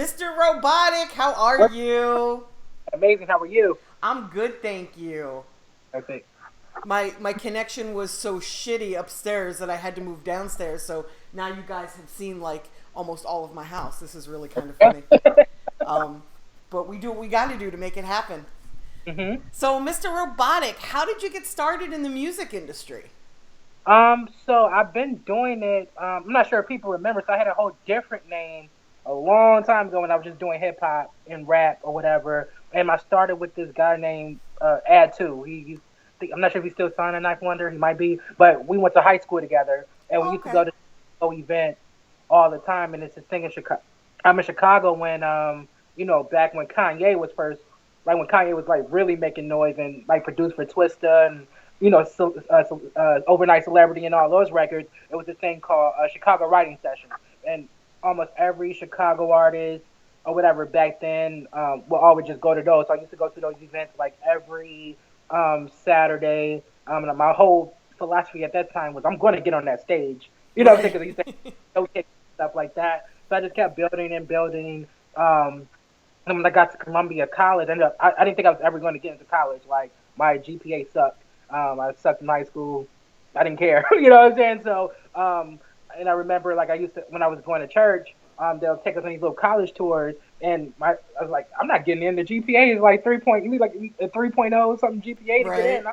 Mr. Robotic, how are you? Amazing. How are you? I'm good, thank you. Perfect. My connection was so shitty upstairs that I had to move downstairs. So now you guys have seen like almost all of my house. This is really kind of funny. Um, but we do what we got to do to make it happen. hmm So, Mr. Robotic, how did you get started in the music industry? So I've been doing it. I'm not sure if people remember. So I had a whole different name a long time ago when I was just doing hip hop and rap or whatever. And I started with this guy named Ad Two. I'm not sure if he's still signed a Knife Wonder. He might be, but we went to high school together, and we used to Okay. go to events all the time. And it's a thing in Chicago. I'm in Chicago when back when Kanye was first, like when Kanye was like really making noise and like produced for Twista and Overnight Celebrity and all those records. It was a thing called Chicago Writing Sessions, and almost every Chicago artist or whatever back then will always just go to those. So I used to go to those events like every Saturday. And my whole philosophy at that time was I'm going to get on that stage. You know what I'm saying? Right. Because I used to showcase stuff like that. So I just kept building and building. And when I got to Columbia College, I didn't think I was ever going to get into college. Like my GPA sucked. I sucked in high school. I didn't care. You know what I'm saying? So, and I remember like I used to when I was going to church, they'll take us on these little college tours, and I was like, I'm not getting in. The GPA is like 3 point. You need like a 3.0 something GPA to get Right. in.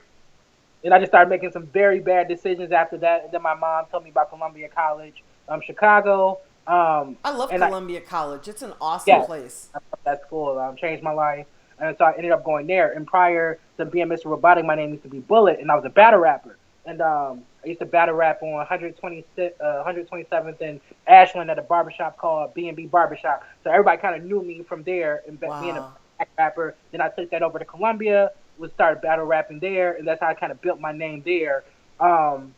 And I just started making some very bad decisions after that. And then my mom told me about Columbia College, Chicago. I love And I Columbia College. It's an awesome yeah, place. I love that school. Changed my life. And so I ended up going there. And prior to being Mr. Robotic, my name used to be Bullet, and I was a battle rapper. And I used to battle rap on 127th and Ashland at a barbershop called B&B Barbershop. So everybody kind of knew me from there and being a Wow. black rapper. Then I took that over to Columbia, would start battle rapping there, and that's how I kind of built my name there. Um,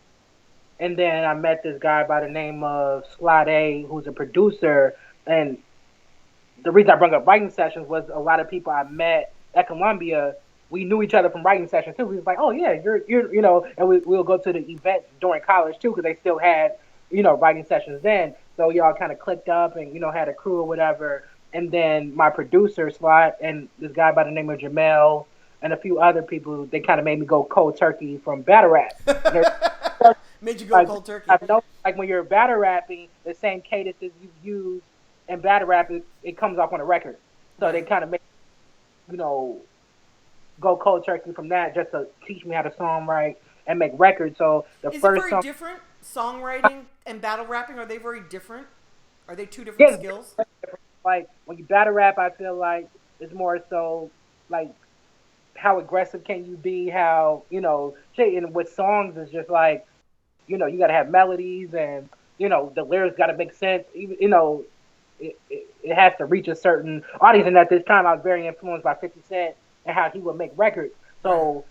and then I met this guy by the name of Slot A, who's a producer, and the reason I brought up writing sessions was a lot of people I met at Columbia. We knew each other from writing sessions too. We was like, oh yeah, you're and we'll go to the events during college too because they still had writing sessions then. So y'all kind of clicked up and had a crew or whatever. And then my producer Slot and this guy by the name of Jamel and a few other people, they kind of made me go cold turkey from battle rap. And Made you go like cold turkey. I've noticed, like when you're battle rapping, the same cadences you use in battle rap, it comes off on a record. So they Right. kind of make you know go cold turkey from that just to teach me how to songwrite and make records. So the Is it first very song, different? Songwriting and battle rapping, are they very different? Are they two different yeah, skills? like when you battle rap, I feel like it's more so like how aggressive can you be? How shit. And with songs, it's just like you got to have melodies and the lyrics got to make sense. Even it has to reach a certain audience. And at this time, I was very influenced by 50 Cent and how he would make records. Right. So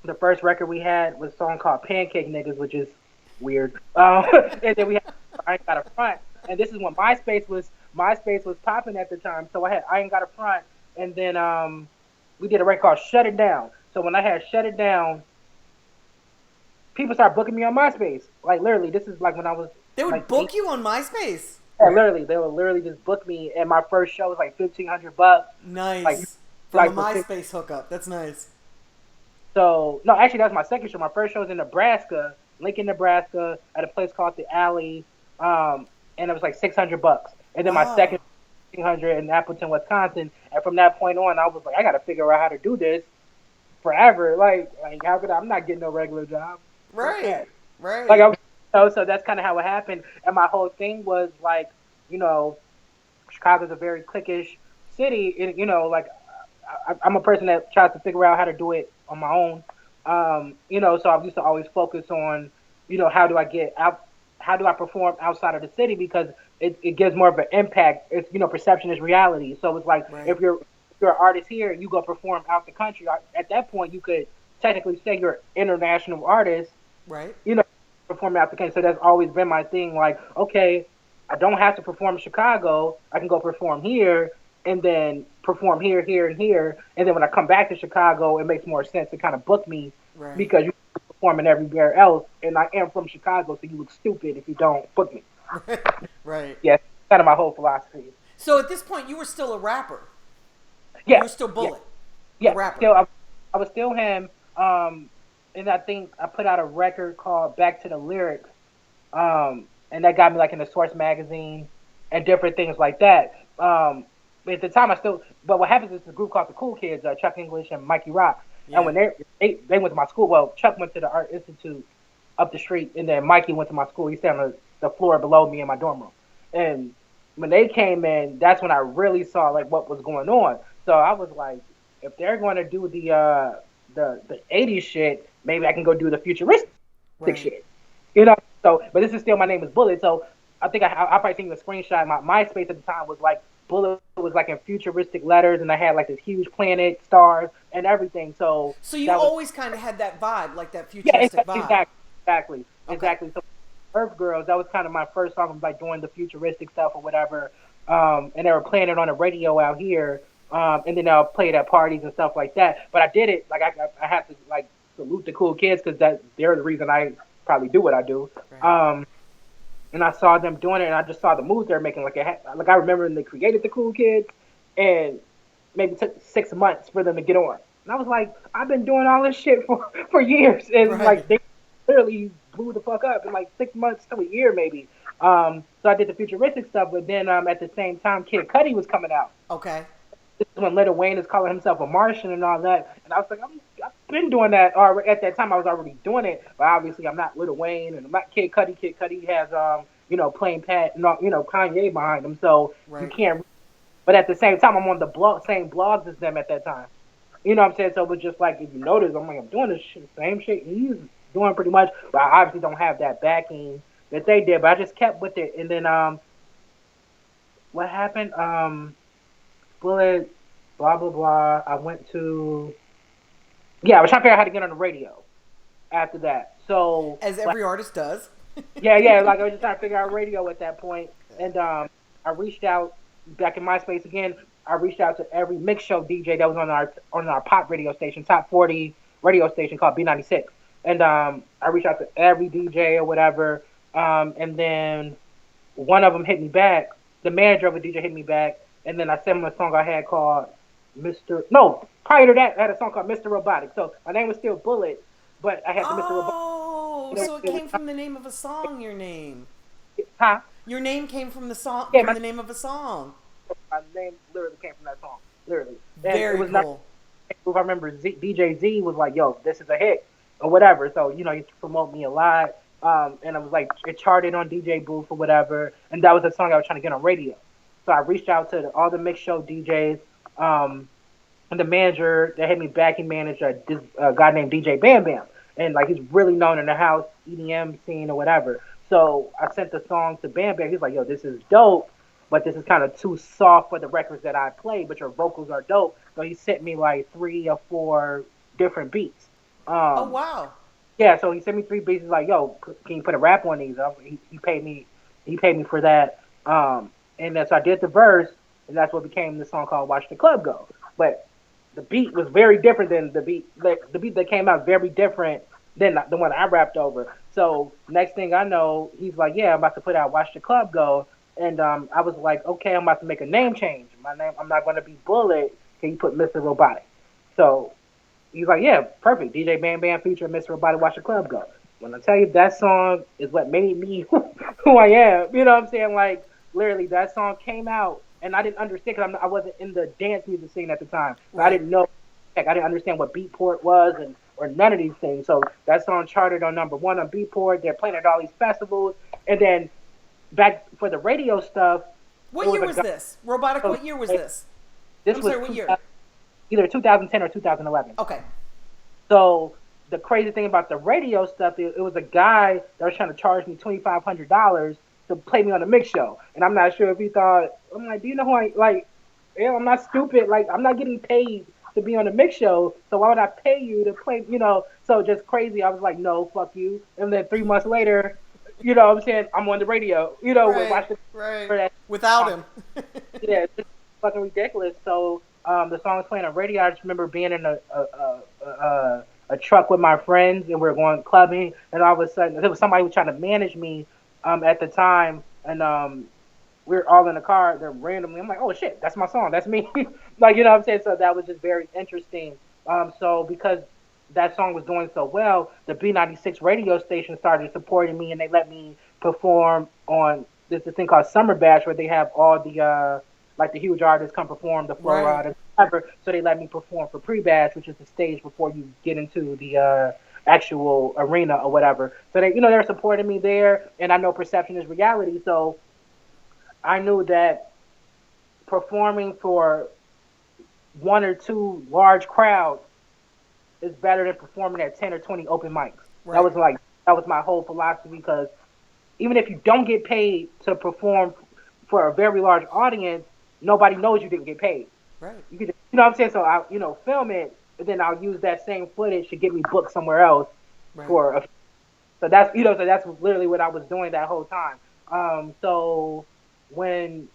the first record we had was a song called Pancake Niggas, which is weird. And then we had I Ain't Got a Front. And this is when MySpace was popping at the time. So I had I Ain't Got a Front. And then we did a record called Shut It Down. So when I had Shut It Down, people started booking me on MySpace. Like literally, this is like when I was They would like eight. book you on MySpace. Yeah, literally, they would literally just book me, and my first show was like $1,500. Like, Nice. From a like for six. MySpace hookup. That's nice. So no, actually, that was my second show. My first show was in Nebraska, Lincoln, Nebraska, at a place called the Alley, and it was like $600. And then my second Wow. 1,500 in Appleton, Wisconsin. And from that point on, I was like, I got to figure out how to do this forever. Like how could I'm not getting no regular job? Fuck Right. that. Like Right. I was, so that's kind of how it happened. And my whole thing was like, you know, Chicago's a very cliquish city. And, like I'm a person that tries to figure out how to do it on my own. So I used to always focus on, how do I get out, how do I perform outside of the city because it gives more of an impact. It's perception is reality. So it's like Right. if you're an artist here and you go perform out the country, at that point you could technically say you're an international artist, Right. you know, perform out the country. So that's always been my thing. Like, okay, I don't have to perform in Chicago. I can go perform here and then perform here, here, and here. And then when I come back to Chicago, it makes more sense to kind of book me Right. because you're performing everywhere else. And I am from Chicago, so you look stupid if you don't book me. Right. Yes, kind of my whole philosophy. So at this point, you were still a rapper. You Yeah, were still yeah, Bullet, the yeah. rapper. Still, I was still him. And I think I put out a record called Back to the Lyrics. And that got me like in the Source magazine and different things like that. But at the time, but what happens is this group called the Cool Kids, Chuck English and Mikey Rock. And Yeah. when they went to my school, well, Chuck went to the Art Institute up the street, and then Mikey went to my school. He stayed on the floor below me in my dorm room. And when they came in, that's when I really saw like what was going on. So I was like, if they're going to do the '80s shit, maybe I can go do the futuristic Right. shit. You know. So, but this is still my name is Bullet. So I think I probably seen the screenshot. My MySpace at the time was like Bullet was like in futuristic letters, and I had like this huge planet, stars, and everything. So So you that was always kind of had that vibe, like that yeah, futuristic vibe. Okay. exactly. So Earth Girls, that was kind of my first song, like doing the futuristic stuff or whatever. And they were playing it on the radio out here. And then I'll play it at parties and stuff like that. But I did it like I have to like salute the cool kids because they're the reason I probably do what I do. Right. And I saw them doing it, and I just saw the moves they're making. Like I remember when they created the cool kids, and maybe took 6 months for them to get on. And I was like, I've been doing all this shit for years, and Right. like they literally blew the fuck up in like 6 months to a year maybe. So I did the futuristic stuff, but then at the same time, Kid Cudi was coming out. Okay. This is when Lil Wayne is calling himself a Martian and all that, and I was like, I've been doing that already. At that time, I was already doing it, but obviously I'm not Lil Wayne and I'm not Kid Cudi. Kid Cudi has plain Pat, Kanye behind him, so you Right. can't. But at the same time, I'm on the same blogs as them at that time. You know what I'm saying? So it was just like, if you notice, I'm doing this shit, same shit he's doing pretty much, but I obviously don't have that backing that they did. But I just kept with it, and then what happened? Bullet, blah blah blah. I went to I was trying to figure out how to get on the radio after that. So As every artist does. yeah, like I was just trying to figure out radio at that point, and I reached out back in MySpace again. I reached out to every mix show DJ that was on our pop radio station, top 40 radio station called B96, and I reached out to every DJ or whatever, and then one of them hit me back. The manager of a DJ hit me back, and then I sent him a song I had called Mr. No, prior to that, I had a song called Mr. Robotic. So my name was still Bullet, but I had the Mr. Robotic. Oh, so it came from the name of a song. Your name. Huh? Your name came from the song. Yeah, From the name of a song. my name literally came from that song. Literally. And Very it was cool. Not, I remember DJ Z was like, yo, this is a hit or whatever. So, he used to promote me a lot. And I was like, it charted on DJ Booth or whatever. And that was the song I was trying to get on radio. So I reached out to all the mix show DJs. And the manager that had me back, he managed this guy named DJ Bam Bam. And like, he's really known in the house, EDM scene or whatever. So I sent the song to Bam Bam. He's like, yo, this is dope, but this is kind of too soft for the records that I play, but your vocals are dope. So he sent me like 3 or 4 different beats. Oh wow. Yeah, so he sent me 3 beats. He's like, yo, can you put a rap on these? He paid me for that. And then so I did the verse, and that's what became the song called Watch the Club Go. But the beat was very different than the beat. Like, the beat that came out very different than the one I rapped over. So next thing I know, he's like, yeah, I'm about to put out Watch the Club Go. And I was like, okay, I'm about to make a name change. My name, I'm not going to be Bullet. Can you put Mr. Robotic? So he's like, yeah, perfect. DJ Bam Bam feature Mr. Robotic, Watch the Club Go. When I tell you that song is what made me who I am, you know what I'm saying? Like, literally, that song came out, and I didn't understand because I wasn't in the dance music scene at the time. So I didn't know, I didn't understand what Beatport was or none of these things. So that song charted on number 1 on Beatport. They're playing at all these festivals, and then back for the radio stuff. What year was this? Robotic, what year was this? This I'm was sorry, what year? Either 2010 or 2011. Okay. So the crazy thing about the radio stuff, it was a guy that was trying to charge me $2,500 to play me on a mix show, and I'm not sure if he thought. I'm like, do you know who I like? Yeah, I'm not stupid. Like, I'm not getting paid to be on a mix show, so why would I pay you to play? So just crazy. I was like, no, fuck you. And then 3 months later, what I'm saying, I'm on the radio. Right. Without him. Yeah, it's just fucking ridiculous. So the song was playing on radio. I just remember being in a truck with my friends, and we were going clubbing, and all of a sudden there was somebody who was trying to manage me at the time, and we're all in the car. Then randomly, I'm like, oh shit, that's my song. That's me. Like, you know what I'm saying? So that was just very interesting. So because that song was doing so well, the B96 radio station started supporting me, and they let me perform on this thing called Summer Bash, where they have all the like the huge artists come perform, the Flow Right. Riders, whatever. So they let me perform for pre-bash, which is the stage before you get into the actual arena or whatever. So they, they're supporting me there, and I know perception is reality. So I knew that performing for one or two large crowds is better than performing at 10 or 20 open mics. Right. That was my whole philosophy, because even if you don't get paid to perform for a very large audience, nobody knows you didn't get paid. Right. You could, you know what I'm saying? So I, film it, and then I'll use that same footage to get me booked somewhere else Right. for a. So that's, so that's literally what I was doing that whole time. So when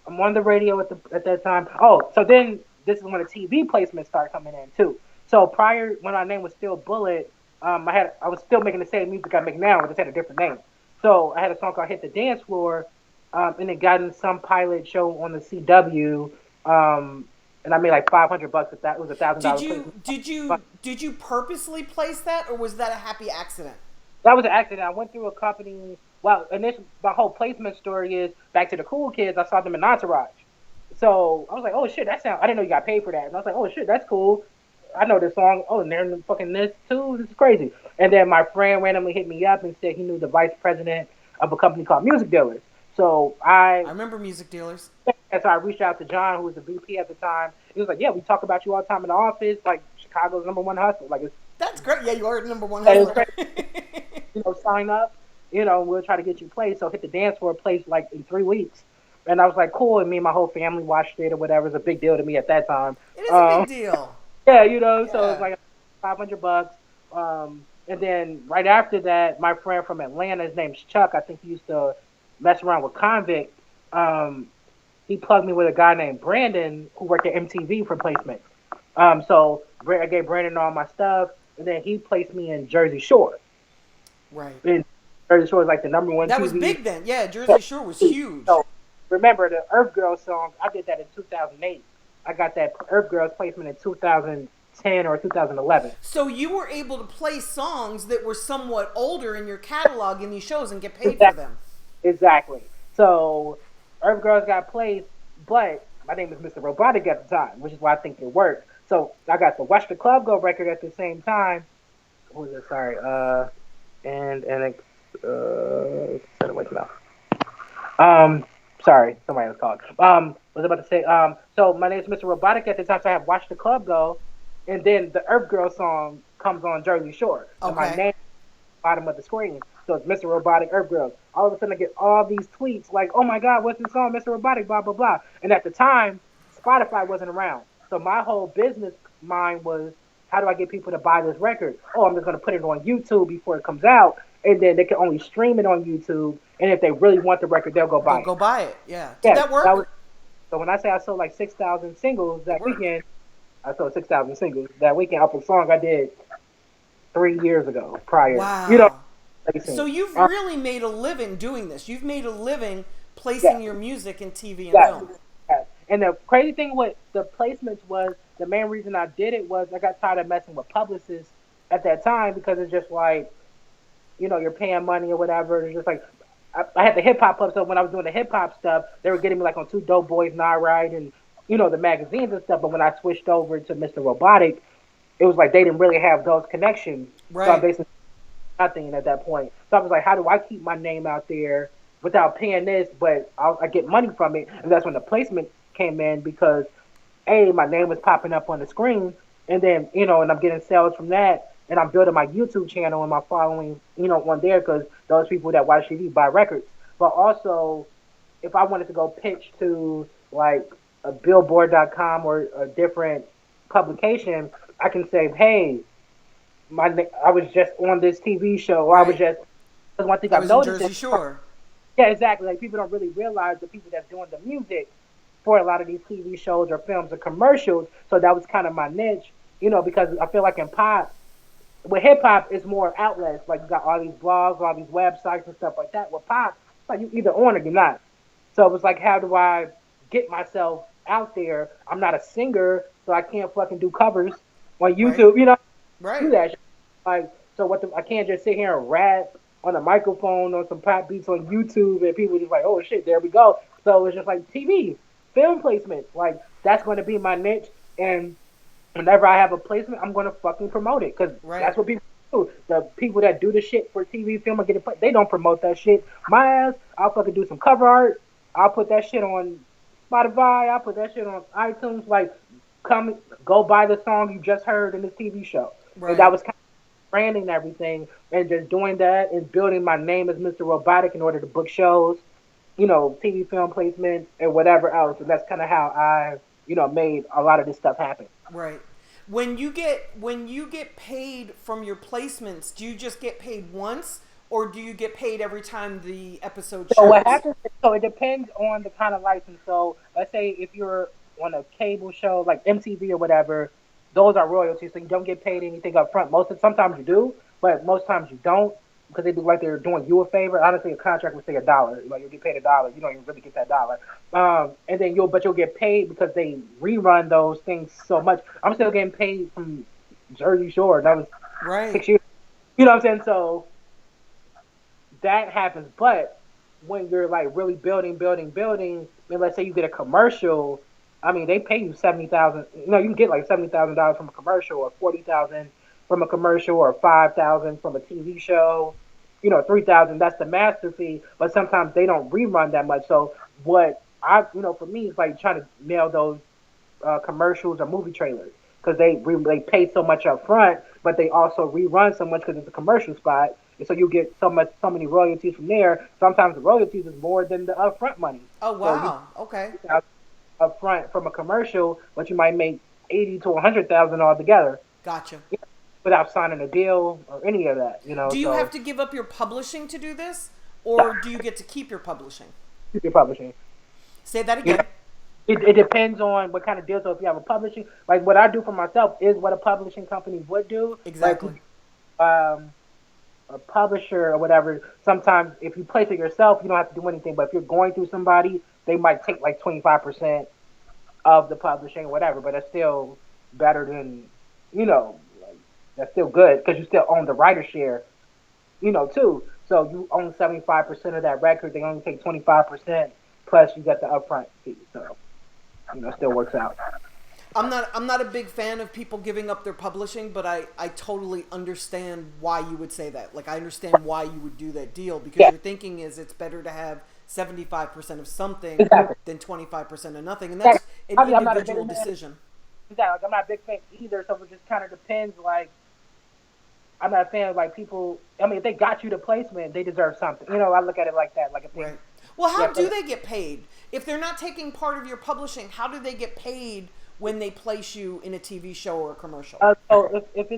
I'm on the radio at that time, so then this is when the TV placements start coming in too. So prior, when my name was still Bullet, I was still making the same music I make now, just had a different name. So I had a song called "Hit the Dance Floor," and it got in some pilot show on the CW, and I made like $500 with that. It was $1,000. Did you purposely place that, or was that a happy accident? That was an accident. I went through a company. Well, initially, my whole placement story is back to the Cool Kids. I saw them in Entourage. So I was like, oh shit, I didn't know you got paid for that. And I was like, oh shit, that's cool. I know this song. Oh, and they're in fucking this too. This is crazy. And then my friend randomly hit me up and said he knew the vice president of a company called Music Dealers. So I remember Music Dealers. And so I reached out to John, who was the VP at the time. He was like, yeah, we talk about you all the time in the office, like Chicago's #1 hustle. Like, that's great. Yeah, you are #1 hustler. Sign up. We'll try to get you placed. So Hit the Dance Floor placed like in 3 weeks. And I was like, cool. And me and my whole family watched it or whatever. It was a big deal to me at that time. It is a big deal. Yeah, so it's like $500. And then right after that, my friend from Atlanta, his name's Chuck. I think he used to mess around with Convict. He plugged me with a guy named Brandon who worked at MTV for placement. So I gave Brandon all my stuff, and then he placed me in Jersey Shore. Right. And Jersey Shore is like the #1 That TV. Was big then. Yeah, Jersey Shore was huge. So remember the Earth Girl song? I did that in 2008. I got that Earth Girls placement in 2010 or 2011. So you were able to play songs that were somewhat older in your catalog in these shows and get paid for them. Exactly. So Earth Girls got placed, but my name is Mr. Robotic at the time, which is why I think it worked. So I got the Watch the Club Go record at the same time. What was it? Sorry. Sorry, somebody was called. Was about to say. So my name is Mr. Robotic at the time, so I have Watch the Club Go, and then the Earth Girl song comes on Jersey Shore. Okay. And my name bottom of the screen. So it's Mr. Robotic, Earth Girls. All of a sudden I get all these tweets like, oh my God, what's this song, Mr. Robotic, blah, blah, blah. And at the time, Spotify wasn't around. So my whole business mind was, how do I get people to buy this record? Oh, I'm just going to put it on YouTube before it comes out. And then they can only stream it on YouTube. And if they really want the record, they'll go buy it. Go buy it, yeah. Did that work? So when I say I sold like 6,000 singles that weekend, I sold 6,000 singles that weekend off a song I did 3 years ago prior. Wow. So you've really made a living doing this. You've made a living placing your music in TV and film. Yes. And the crazy thing with the placements was, the main reason I did it was I got tired of messing with publicists at that time, because it's just like, you're paying money or whatever. It's just like, I had the hip hop up, so when I was doing the hip hop stuff, they were getting me like on Two Dope Boys, Not Right, and the magazines and stuff. But when I switched over to Mr. Robotic, it was like they didn't really have those connections. Right. So I basically nothing at that point. So I was like, how do I keep my name out there without paying this, but I get money from it? And that's when the placement came in, because my name was popping up on the screen, and then and I'm getting sales from that, and I'm building my YouTube channel and my following on there, because those people that watch TV buy records. But also, if I wanted to go pitch to like a Billboard.com or a different publication, I can say, hey, I was just on this TV show, or right. That's one thing I've noticed. Jersey Shore. Yeah, exactly. Like, people don't really realize the people that's doing the music for a lot of these TV shows or films or commercials. So that was kind of my niche, because I feel like in pop, with hip hop, it's more outlets. Like, you got all these blogs, all these websites and stuff like that. With pop, it's like you either on or you're not. So it was like, how do I get myself out there? I'm not a singer, so I can't fucking do covers on Right. YouTube. You know, do Right. that. Shit. Like, so I can't just sit here and rap on a microphone on some pop beats on YouTube, and people just like, oh shit, there we go. So it's just like TV, film placement. Like that's going to be my niche, and whenever I have a placement, I'm gonna fucking promote it because Right. that's what people do. The people that do the shit for TV, film, and get it, they don't promote that shit. My ass, I'll fucking do some cover art. I'll put that shit on Spotify. I'll put that shit on iTunes. Like, come go buy the song you just heard in this TV show. And that Right. was kind of branding everything and just doing that and building my name as Mr. Robotic in order to book shows, TV film placements and whatever else. And that's kind of how I, made a lot of this stuff happen. Right. When you get paid from your placements, do you just get paid once, or do you get paid every time the episode So what shows? happens? So it depends on the kind of license. So let's say if you're on a cable show like MTV or whatever, those are royalties. So you don't get paid anything up front. Sometimes you do, but most times you don't because they do like they're doing you a favor. Honestly, a contract would say $1. Like you'll get paid $1. You don't even really get that dollar. And then you'll get paid because they rerun those things so much. I'm still getting paid from Jersey Shore. That was Right. 6 years. You know what I'm saying? So that happens. But when you're like really building, and let's say you get a commercial, I mean they pay you 70,000. You can get like $70,000 from a commercial, or 40,000 from a commercial, or 5,000 from a TV show. 3,000. That's the master fee. But sometimes they don't rerun that much. So what for me, it's like trying to nail those commercials or movie trailers because they pay so much up front, but they also rerun so much because it's a commercial spot, and so you get so many royalties from there. Sometimes the royalties is more than the upfront money. Oh So you wow. Okay. upfront from a commercial, but you might make 80 to 100,000 altogether Gotcha. without signing a deal or any of that. Do you have So to give up your publishing to do this, yeah, or do you get to keep your publishing? keep your publishing. Say that You know, again. it depends on what kind of deal. So if you have a publishing, like what I do for myself is what a publishing company would do. Like Exactly. um, a publisher or whatever, sometimes if you place it yourself, you don't have to do anything. But if you're going through somebody, they might take like 25% of the publishing or whatever. But it's still better than, like, that's still good because you still own the writer share, too. So you own 75% of that record. They only take 25%, plus you got the upfront fee. So, it still works out. I'm not a big fan of people giving up their publishing, but I totally understand why you would say that. Like I understand why you would do that deal because Yeah, your thinking is it's better to have 75% of something exactly. than 25% of nothing, and Exactly. that's an I mean, I'm not a big individual fan. decision. Exactly. Like, I'm not a big fan either. So it just kind of depends. Like, I'm not a fan of like people. I mean, if they got you the placement, they deserve something. I look at it like that. Like if they, Right. Well, yeah, how do they get paid? If they're not taking part of your publishing, how do they get paid when they place you in a TV show or a commercial? so if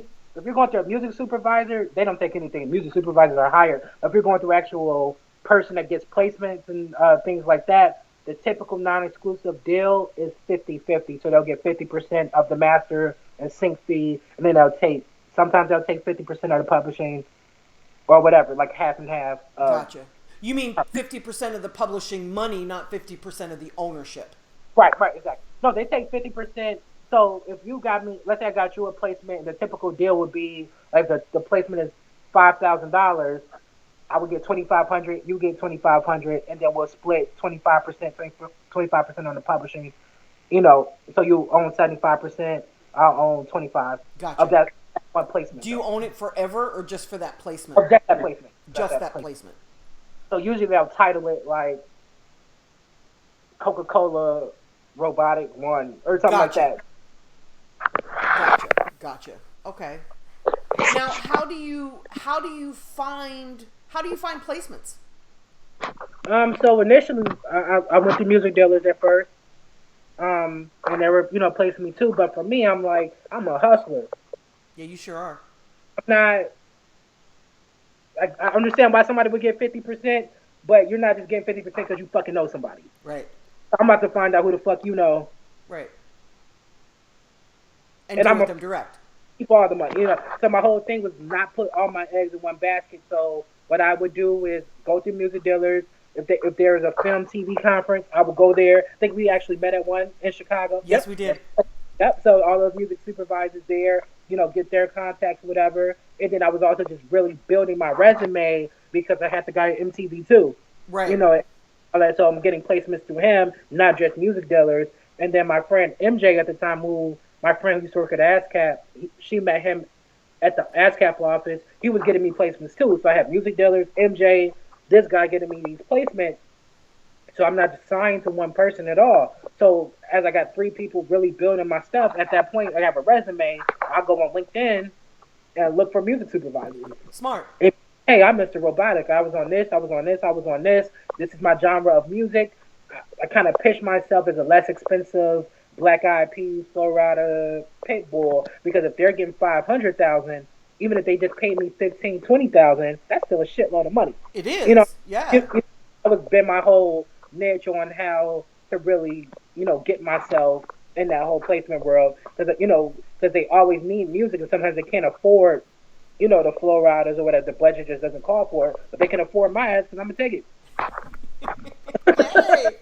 you're going through a music supervisor, they don't take anything. Music supervisors are hired. If you're going through actual person that gets placements and things like that, the typical non-exclusive deal is 50-50. So they'll get 50% of the master and sync fee, and then sometimes they'll take 50% of the publishing or whatever, like half and half. Gotcha. You mean 50% of the publishing money, not 50% of the ownership. Right, exactly. No, they take 50%. So if you got me, let's say I got you a placement, the typical deal would be like the placement is $5,000. I would get 2,500, you get 2,500, and then we'll split 25%, 25% on the publishing. So you own 75%, I'll own 25 of Gotcha. that one placement. Do you Though. own it forever or just for that placement? Of that placement, Just that placement. So usually they'll title it like Coca-Cola Robotic One or something like Gotcha. that. Gotcha. Okay. Now, how do you find placements? So initially, I went to music dealers at first, and they were, placing me too. But for me, I'm like, I'm a hustler. Yeah, you sure are. I'm not. I understand why somebody would get 50%, but you're not just getting 50% because you fucking know somebody. Right. I'm about to find out who the fuck you know, Right. And and deal I'm with gonna them direct. keep all the money. So my whole thing was not put all my eggs in one basket. So what I would do is go to music dealers, if there's a film TV conference, I would go there. I think we actually met at one in Chicago. Yes, we did. Yep. So all those music supervisors there, get their contacts, whatever. And then I was also just really building my resume because I had the guy at MTV too. Right. All that. So I'm getting placements through him, not just music dealers. And then my friend MJ at the time, my friend who used to work at ASCAP, she met him at the ASCAP office. He was getting me placements too. So I have music dealers, MJ, this guy getting me these placements. So I'm not assigned to one person at all. So as I got 3 people really building my stuff, at that point I have a resume. I'll go on LinkedIn and look for music supervisors. Smart. Hey, I'm Mr. Robotic. I was on this, I was on this, I was on this. This is my genre of music. I kind of pitch myself as a less expensive Black Eyed Peas, Flo Rida, Pitbull, because if they're getting $500,000, even if they just paid me $15,000, $20,000, that's still a shitload of money. It is. Yeah. That was been my whole niche on how to really, get myself in that whole placement world, because they always need music, and sometimes they can't afford, the Flo Ridas or whatever. The budget just doesn't call for it, but they can afford my ass, because I'm gonna take it. Yay.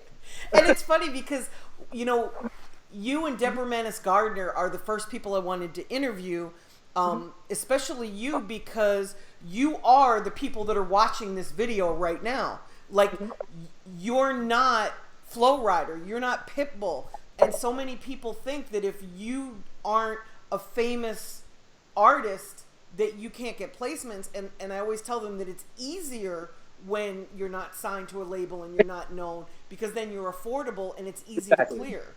And it's funny because, you and Deborah Manis Gardner are the first people I wanted to interview, especially you, because you are the people that are watching this video right now. Like, you're not Flo Rida, you're not Pitbull. And so many people think that if you aren't a famous artist, that you can't get placements. And I always tell them that it's easier when you're not signed to a label and you're not known, because then you're affordable and it's easy to clear.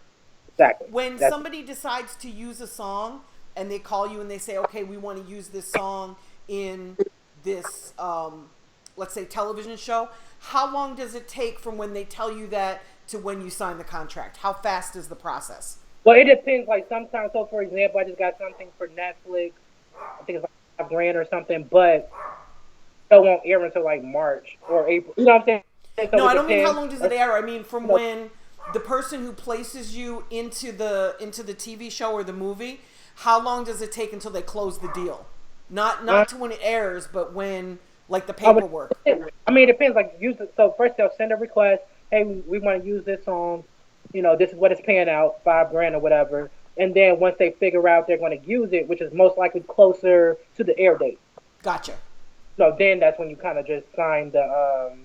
Exactly. When somebody decides to use a song and they call you and they say, okay, we want to use this song in this, let's say, television show, how long does it take from when they tell you that to when you sign the contract? How fast is the process? Well, it depends. Like sometimes, so for example, I just got something for Netflix. I think it's like $5,000 or something, but it won't air until like March or April. You know what I'm saying? So no, I don't mean how long does it air. I mean from when the person who places you into the TV show or the movie, how long does it take until they close the deal? Not to when it airs, but when, like, the paperwork. I mean, it depends. Like, so first they'll send a request. Hey, we want to use this song. This is what it's paying out, $5,000 or whatever. And then once they figure out they're going to use it, which is most likely closer to the air date. Gotcha. So then that's when you kind of just sign the,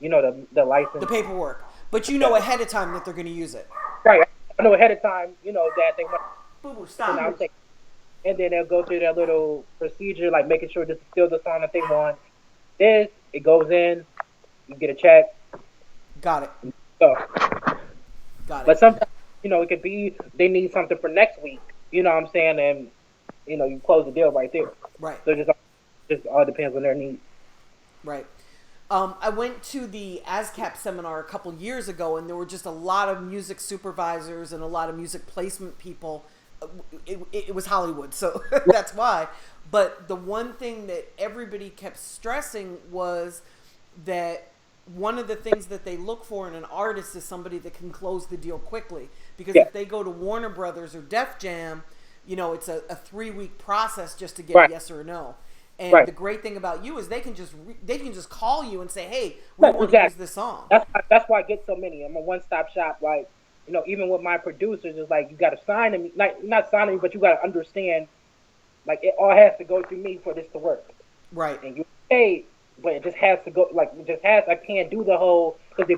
the license. The paperwork. But you know ahead of time that they're going to use it. Right. I know ahead of time, that they want. Boo-boo, stop. And then they'll go through their little procedure, like making sure this is still the song that they want. It goes in, you get a check. Got it. So. Got it. But sometimes, it could be they need something for next week. You know what I'm saying? And, you close the deal right there. Right. So it just all depends on their needs. Right. I went to the ASCAP seminar a couple years ago, and there were just a lot of music supervisors and a lot of music placement people. It was Hollywood, so that's why. But the one thing that everybody kept stressing was that one of the things that they look for in an artist is somebody that can close the deal quickly. Because if they go to Warner Brothers or Def Jam, it's a 3-week process just to get a yes or a no. And the great thing about you is they can just call you and say, hey, we want to use this song. That's why I get so many. I'm a one-stop shop. Like, even with my producers, it's like you got to sign them. Like, not sign them, but you got to understand, like, it all has to go through me for this to work. Right. And you pay, but it just has to go. Like, I can't do the whole, because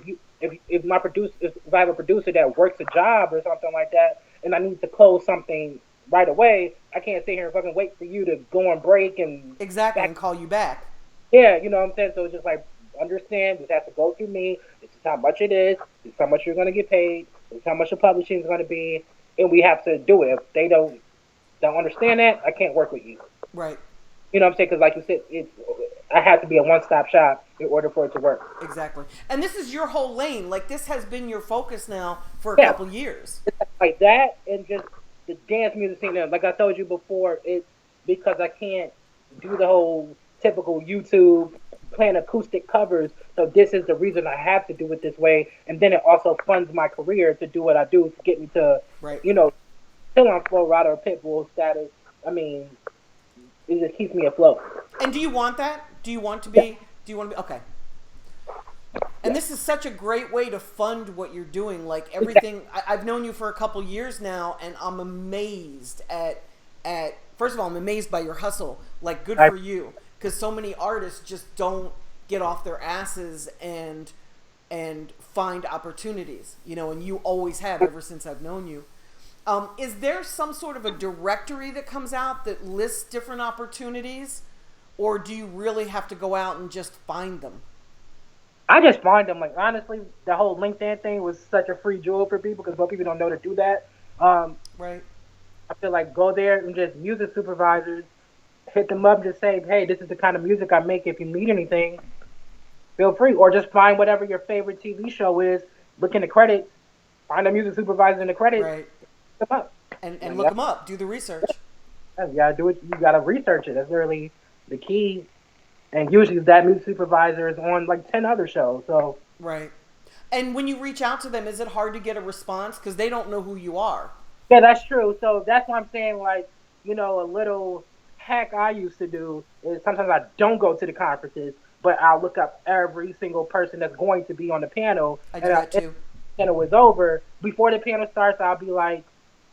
if my producer, if I have a producer that works a job or something like that, and I need to close something right away, I can't sit here and fucking wait for you to go on break and and call you back. Yeah, you know what I'm saying? So it's just like, understand, this has to go through me. This is how much it is. This is how much you're going to get paid. This is how much the publishing is going to be. And we have to do it. If they don't understand that, I can't work with you. Right. You know what I'm saying? Because like you said, I have to be a one-stop shop in order for it to work. Exactly. And this is your whole lane. Like, this has been your focus now for a couple years. Like that, and just the dance music scene. Like I told you before, it's because I can't do the whole typical YouTube playing acoustic covers. So this is the reason I have to do it this way. And then it also funds my career to do what I do to get me to, still on Flo Rida or Pitbull status. I mean, it just keeps me afloat. And do you want that? Do you want to be? Okay. And this is such a great way to fund what you're doing. Like everything, I've known you for a couple years now, and I'm amazed at first of all, I'm amazed by your hustle. Like, good for you, because so many artists just don't get off their asses and find opportunities. You know, and you always have ever since I've known you. Is there some sort of a directory that comes out that lists different opportunities, or do you really have to go out and just find them? I just find them. Like, honestly, the whole LinkedIn thing was such a free jewel for people because most people don't know to do that. Right. I feel like go there and just music supervisors, hit them up, and just say, hey, this is the kind of music I make. If you need anything, feel free. Or just find whatever your favorite TV show is, look in the credits, find a music supervisor in the credits, Right. look them up. And look them up. Do the research. Yeah, you gotta do it. You gotta research it. That's really the key. And usually that music supervisor is on like 10 other shows. So Right. And when you reach out to them, is it hard to get a response? Because they don't know who you are. yeah, that's true. So that's why I'm saying, like, you know, a little hack I used to do is sometimes I don't go to the conferences, but I'll look up every single person that's going to be on the panel. I do that too. If the panel is over, before the panel starts, I'll be like,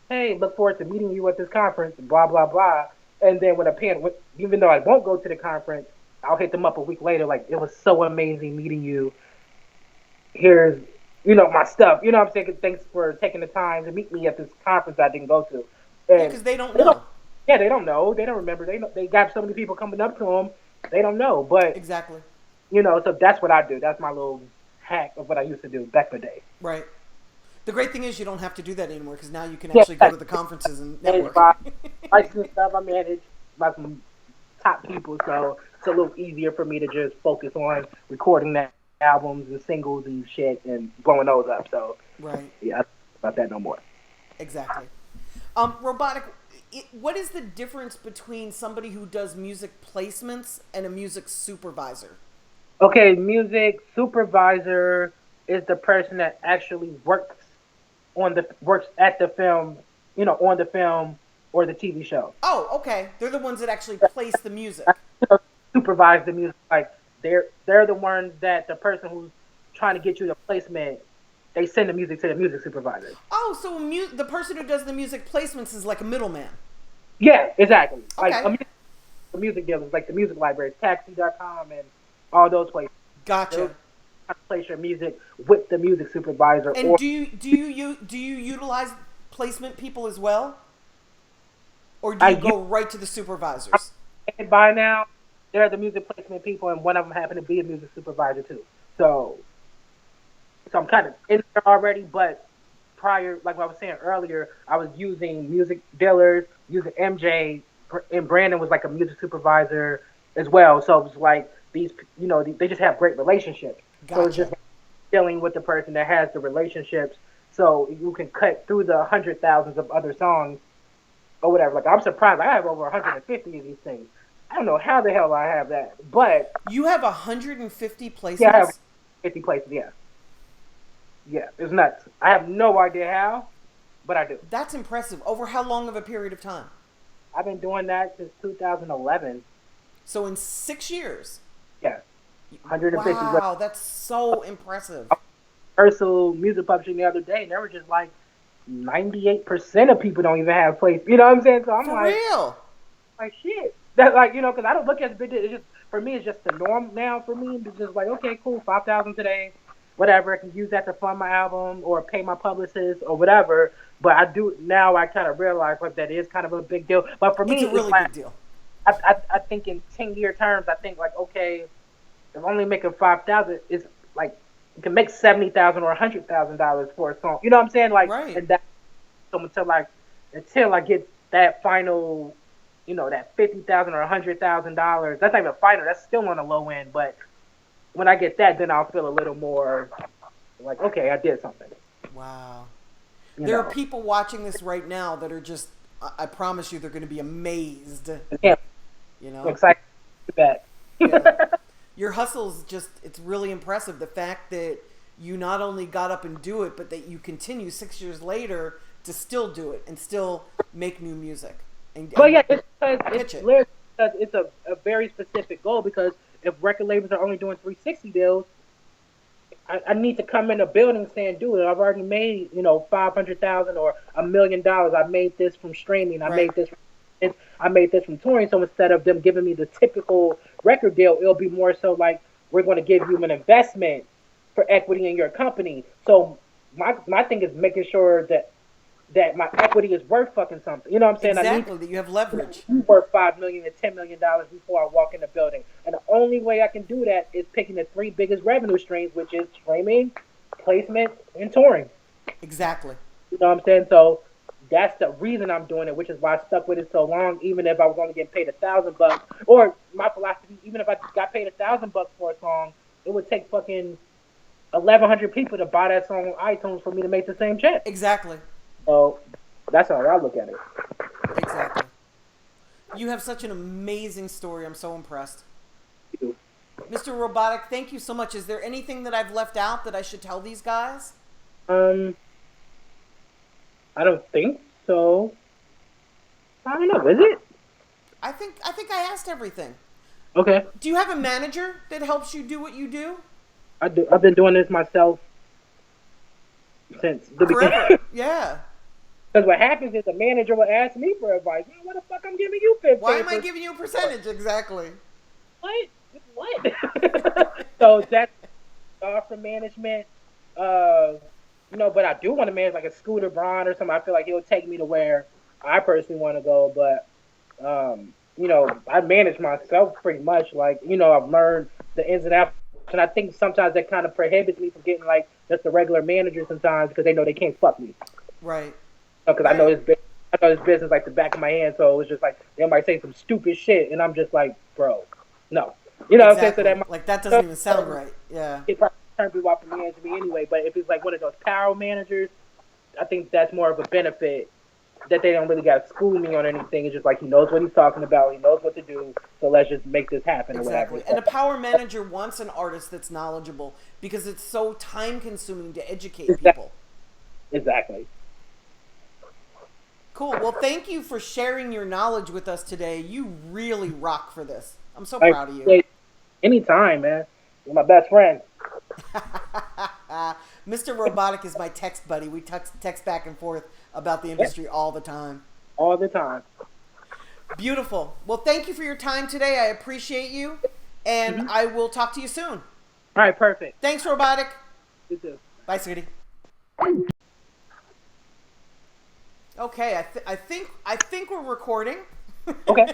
hey, look forward to meeting you at this conference, blah, blah, blah. And then when a panel, even though I won't go to the conference, I'll hit them up a week later, like, it was so amazing meeting you. Here's, you know, my stuff. You know what I'm saying? Thanks for taking the time to meet me at this conference I didn't go to. And Because they don't know. they don't know. They don't remember. They got so many people coming up to them. They don't know. But, Exactly. you know, so that's what I do. That's my little hack of what I used to do back in the day. Right. The great thing is you don't have to do that anymore because now you can actually go to the conferences and network. License stuff I manage by some top people, so it's a little easier for me to just focus on recording that albums and singles and shit and blowing those up. So Right. yeah, I don't think about that no more. Exactly. Robotic, what is the difference between somebody who does music placements and a music supervisor? Okay, music supervisor is the person that actually works at the film, you know, on the film or the TV show. Oh, okay. They're the ones that actually place the music. Supervise the music. Like they're the ones that the person who's trying to get you the placement, they send the music to the music supervisor. Oh, so the person who does the music placements is like a middleman. Yeah, exactly. Okay. Like the music dealers, like the music libraries, Taxi.com and all those places. Gotcha. Place your music with the music supervisor. And do you utilize placement people as well, or do you go right to the supervisors? And by now, they're the music placement people, and one of them happened to be a music supervisor too. So I'm kind of in there already. But prior, like I was saying earlier, I was using music dealers, using MJ, and Brandon was like a music supervisor as well. So it was like these, you know, they just have great relationships. Gotcha. So it's just dealing with the person that has the relationships, so you can cut through the 100,000s of other songs or whatever. Like, I'm surprised. I have over 150 of these things. I don't know how the hell I have that, but you have 150 placements. yeah, I have 50 places. Yeah, it's nuts. I have no idea how, but I do. That's impressive. Over how long of a period of time? I've been doing that since 2011. So in 6 years. Yeah. 150. Wow, that's so impressive. Universal Music Publishing the other day, and they were just like 98% of people don't even have place. You know what I'm saying? So I'm For like, real? like shit. That, like, you know, because I don't look at it as big. It's just, for me, it's just the norm now. For me, it's just like, okay, cool, 5,000 today, whatever. I can use that to fund my album or pay my publicist or whatever. But I do now. I kind of realize like that is kind of a big deal. But for me, It's a really like, big deal. I think in 10-year terms, I think like, okay, if only making 5,000 is like, you can make $70,000 or $100,000 for a song. You know what I'm saying? Like, Right. And that, so until I get that final, you know, that $50,000 or $100,000. That's not even final. That's still on the low end. But when I get that, then I'll feel a little more like, okay, I did something. Wow. You There know? are people watching this right now that are just, I promise you, they're going to be amazed. Yeah. You know? I'm excited to be back. Yeah. Your hustle's just, it's really impressive. The fact that you not only got up and do it, but that you continue 6 years later to still do it and still make new music. Well, yeah, it's a very specific goal, because if record labels are only doing 360 deals, I need to come in a building saying, dude, I've already made, 500,000 or $1 million. I made this from streaming. Right. I made this from touring. So instead of them giving me the typical record deal, it'll be more so like, we're going to give you an investment for equity in your company. So my thing is making sure that my equity is worth fucking something. You know what I'm saying? Exactly, that you have leverage. Worth $5 million and $10 million before I walk in the building. And the only way I can do that is picking the three biggest revenue streams, which is streaming, placement, and touring. Exactly. You know what I'm saying? So that's the reason I'm doing it, which is why I stuck with it so long. Even if I was only getting paid $1,000, or my philosophy, even if I got paid $1,000 for a song, it would take fucking 1,100 people to buy that song on iTunes for me to make the same check. Exactly. So that's how I look at it. Exactly. You have such an amazing story. I'm so impressed. You. Mr. Robotic, thank you so much. Is there anything that I've left out that I should tell these guys? I don't think so. I don't know. Is it? I think I asked everything. Okay. Do you have a manager that helps you do what you do? I do. I've been doing this myself since the beginning. Yeah. Because what happens is the manager will ask me for advice. Man, what the fuck I'm giving you 15%? Why am I giving you a percentage? Exactly. What? So that's from management. But I do want to manage like a Scooter Braun or something. I feel like he'll take me to where I personally want to go. But, I manage myself pretty much. Like, I've learned the ins and outs. And I think sometimes that kind of prohibits me from getting like just a regular manager sometimes because they know they can't fuck me. Right. Because I know this business like the back of my hand. So it was just like they might say some stupid shit, and I'm just like, bro, no. You know Exactly. what I'm saying? So that doesn't even sound right. Yeah. It probably turn people off from managing me anyway. But if it's like one of those power managers, I think that's more of a benefit that they don't really got to school me on anything. It's just like he knows what he's talking about. He knows what to do. So let's just make this happen. Exactly. Or whatever. And a power manager wants an artist that's knowledgeable because it's so time consuming to educate people. Exactly. Cool. Well, thank you for sharing your knowledge with us today. You really rock for this. I'm so proud of you. Anytime, man. You're my best friend. Mr. Robotic is my text buddy. We text back and forth about the industry all the time. All the time. Beautiful. Well, thank you for your time today. I appreciate you. And I will talk to you soon. All right, perfect. Thanks, Robotic. You too. Bye, sweetie. Okay, I think we're recording. Okay.